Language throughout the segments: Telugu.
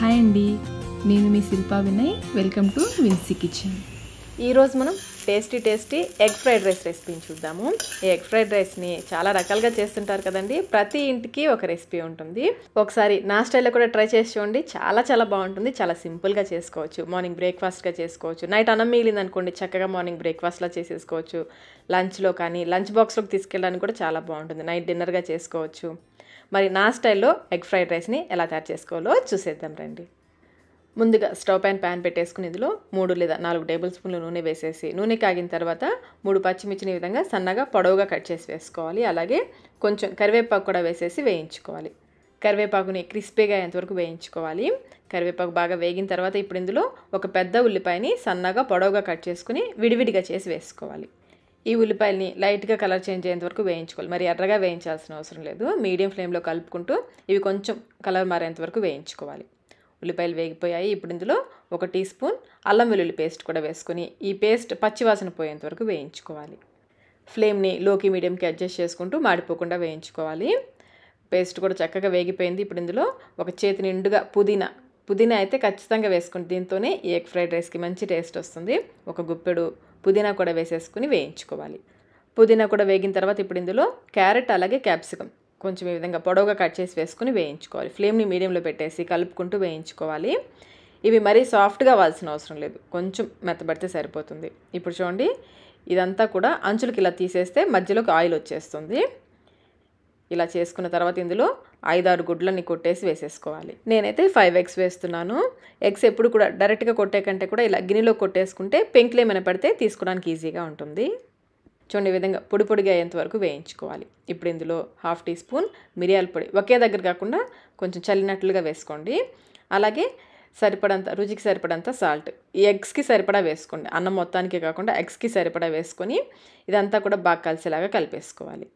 హాయ్ అండి, నేను మీ Shilpa Vinay. Welcome to Vinsy kitchen. ఈరోజు మనం టేస్టీ ఎగ్ ఫ్రైడ్ రైస్ రెసిపీని చూద్దాము. ఈ ఎగ్ ఫ్రైడ్ రైస్ని చాలా రకాలుగా చేస్తుంటారు కదండి. ప్రతి ఇంటికి ఒక రెసిపీ ఉంటుంది. ఒకసారి నా స్టైల్లో కూడా ట్రై చేసి చూడండి. చాలా బాగుంటుంది. చాలా సింపుల్గా చేసుకోవచ్చు. మార్నింగ్ బ్రేక్ఫాస్ట్గా చేసుకోవచ్చు. నైట్ అన్నం మిగిలింది అనుకోండి, చక్కగా మార్నింగ్ బ్రేక్ఫాస్ట్లా చేసేసుకోవచ్చు. లంచ్లో కానీ లంచ్ బాక్స్లోకి తీసుకెళ్ళడానికి కూడా చాలా బాగుంటుంది. నైట్ డిన్నర్గా చేసుకోవచ్చు. మరి నా స్టైల్లో ఎగ్ ఫ్రైడ్ రైస్ని ఎలా తయారు చేసుకోవాలో చూసేద్దాం రండి. ముందుగా స్టవ్ పైన ప్యాన్ పెట్టేసుకుని ఇందులో 3 లేదా 4 టేబుల్ స్పూన్లు నూనె వేసేసి, నూనె కాగిన తర్వాత 3 పచ్చిమిర్చిని ఈ విధంగా సన్నగా పొడవుగా కట్ చేసి వేసుకోవాలి. అలాగే కొంచెం కరివేపాకు కూడా వేసేసి వేయించుకోవాలి. కరివేపాకుని క్రిస్పీగా అయ్యేంతవరకు వేయించుకోవాలి. కరివేపాకు బాగా వేగిన తర్వాత ఇప్పుడు ఇందులో ఒక పెద్ద ఉల్లిపాయని సన్నగా పొడవుగా కట్ చేసుకుని విడివిడిగా చేసి వేసుకోవాలి. ఈ ఉల్లిపాయలని లైట్గా కలర్ చేంజ్ అయ్యేంత వరకు వేయించుకోవాలి. మరి ఎర్రగా వేయించాల్సిన అవసరం లేదు. మీడియం ఫ్లేమ్లో కలుపుకుంటూ ఇవి కొంచెం కలర్ మారేంత వరకు వేయించుకోవాలి. ఉల్లిపాయలు వేగిపోయాయి. ఇప్పుడు ఇందులో 1 టీ స్పూన్ అల్లం వెల్లుల్లి పేస్ట్ కూడా వేసుకొని ఈ పేస్ట్ పచ్చివాసన పోయేంత వరకు వేయించుకోవాలి. ఫ్లేమ్ని లోకి మీడియంకి అడ్జస్ట్ చేసుకుంటూ మాడిపోకుండా వేయించుకోవాలి. పేస్ట్ కూడా చక్కగా వేగిపోయింది. ఇప్పుడు ఇందులో ఒక చేతి నిండుగా పుదీనా అయితే ఖచ్చితంగా వేసుకోండి. దీంతోనే ఈ ఎగ్ ఫ్రైడ్ రైస్కి మంచి టేస్ట్ వస్తుంది. ఒక గుప్పెడు పుదీనా కూడా వేసేసుకుని వేయించుకోవాలి. పుదీనా కూడా వేగిన తర్వాత ఇప్పుడు ఇందులో క్యారెట్ అలాగే క్యాప్సికమ్ కొంచెం ఈ విధంగా పొడవుగా కట్ చేసి వేసుకుని వేయించుకోవాలి. ఫ్లేమ్ని మీడియంలో పెట్టేసి కలుపుకుంటూ వేయించుకోవాలి. ఇవి మరీ సాఫ్ట్గా అవ్వాల్సిన అవసరం లేదు, కొంచెం మెత్తబడితే సరిపోతుంది. ఇప్పుడు చూడండి, ఇదంతా కూడా అంచులకి ఇలా తీసేస్తే మధ్యలోకి ఆయిల్ వచ్చేస్తుంది. ఇలా చేసుకున్న తర్వాత ఇందులో 5-6 గుడ్లని కొట్టేసి వేసేసుకోవాలి. నేనైతే 5 ఎగ్స్ వేస్తున్నాను. ఎగ్స్ ఎప్పుడు కూడా డైరెక్ట్గా కొట్టే కంటే కూడా ఇలా గిన్నెలో కొట్టేసుకుంటే పెంకులు ఏమైనా పడితే తీసుకోవడానికి ఈజీగా ఉంటుంది. చూడండి, ఈ విధంగా పొడిగా అయ్యేంత వరకు వేయించుకోవాలి. ఇప్పుడు ఇందులో 1/2 టీ స్పూన్ మిరియాల పొడి ఒకే దగ్గర కాకుండా కొంచెం చల్లినట్లుగా వేసుకోండి. అలాగే రుచికి సరిపడంత సాల్ట్ ఈ ఎగ్స్కి సరిపడా వేసుకోండి. అన్నం మొత్తానికి కాకుండా ఎగ్స్కి సరిపడా వేసుకొని ఇదంతా కూడా బాగా కలిసేలాగా కలిపేసుకోవాలి.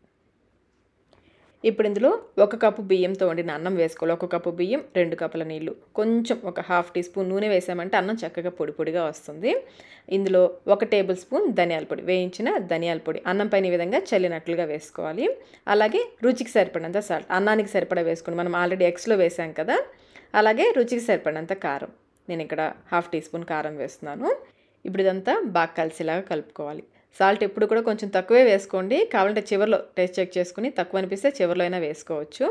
ఇప్పుడు ఇందులో 1 కప్పు బియ్యంతో వండిన అన్నం వేసుకోవాలి. 1 కప్పు బియ్యం, 2 కప్పుల నీళ్లు, కొంచెం ఒక 1/2 టీ స్పూన్ నూనె వేసామంటే అన్నం చక్కగా పొడిగా వస్తుంది. ఇందులో 1 టేబుల్ స్పూన్ ధనియాల పొడి, వేయించిన ధనియాల పొడి అన్నం పైన ఈ విధంగా చల్లినట్లుగా వేసుకోవాలి. అలాగే రుచికి సరిపడినంత సాల్ట్, అన్నానికి సరిపడా వేసుకోండి. మనం ఆల్రెడీ ఎగ్స్లో వేసాం కదా. అలాగే రుచికి సరిపడినంత కారం, నేను ఇక్కడ 1/2 టీ స్పూన్ కారం వేస్తున్నాను. ఇప్పుడు ఇదంతా బాగా కలిసేలాగా కలుపుకోవాలి. సాల్ట్ ఎప్పుడు కూడా కొంచెం తక్కువే వేసుకోండి. కావాలంటే చివరిలో టేస్ట్ చెక్ చేసుకుని తక్కువ అనిపిస్తే చివరిలో అయినా వేసుకోవచ్చు.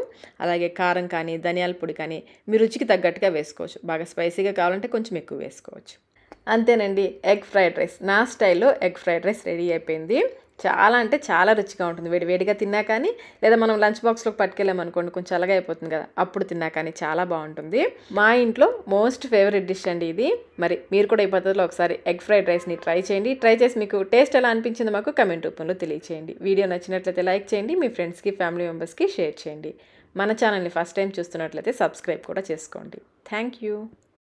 అలాగే కారం కానీ ధనియాల పొడి కానీ మీ రుచికి తగ్గట్టుగా వేసుకోవచ్చు. బాగా స్పైసీగా కావాలంటే కొంచెం ఎక్కువ వేసుకోవచ్చు. అంతేనండి, ఎగ్ ఫ్రైడ్ రైస్ నా స్టైల్లో ఎగ్ ఫ్రైడ్ రైస్ రెడీ అయిపోయింది. చాలా రుచిగా ఉంటుంది. వేడిగా తిన్నా కానీ, లేదా మనం లంచ్ బాక్స్లోకి పట్టుకెళ్ళామనుకోండి, కొంచెం చల్లగా అయిపోతుంది కదా, అప్పుడు తిన్నా కానీ చాలా బాగుంటుంది. మా ఇంట్లో మోస్ట్ ఫేవరెట్ డిష్ అండి ఇది. మరి మీరు కూడా ఈ పద్ధతిలో ఒకసారి ఎగ్ ఫ్రైడ్ రైస్ని ట్రై చేయండి. ట్రై చేసి మీకు టేస్ట్ ఎలా అనిపించిందో మాకు కమెంట్ రూపంలో తెలియచేయండి. వీడియో నచ్చినట్లయితే లైక్ చేయండి. మీ ఫ్రెండ్స్కి, ఫ్యామిలీ మెంబర్స్కి షేర్ చేయండి. మన ఛానల్ని ఫస్ట్ టైం చూస్తున్నట్లయితే సబ్స్క్రైబ్ కూడా చేసుకోండి. Thank you.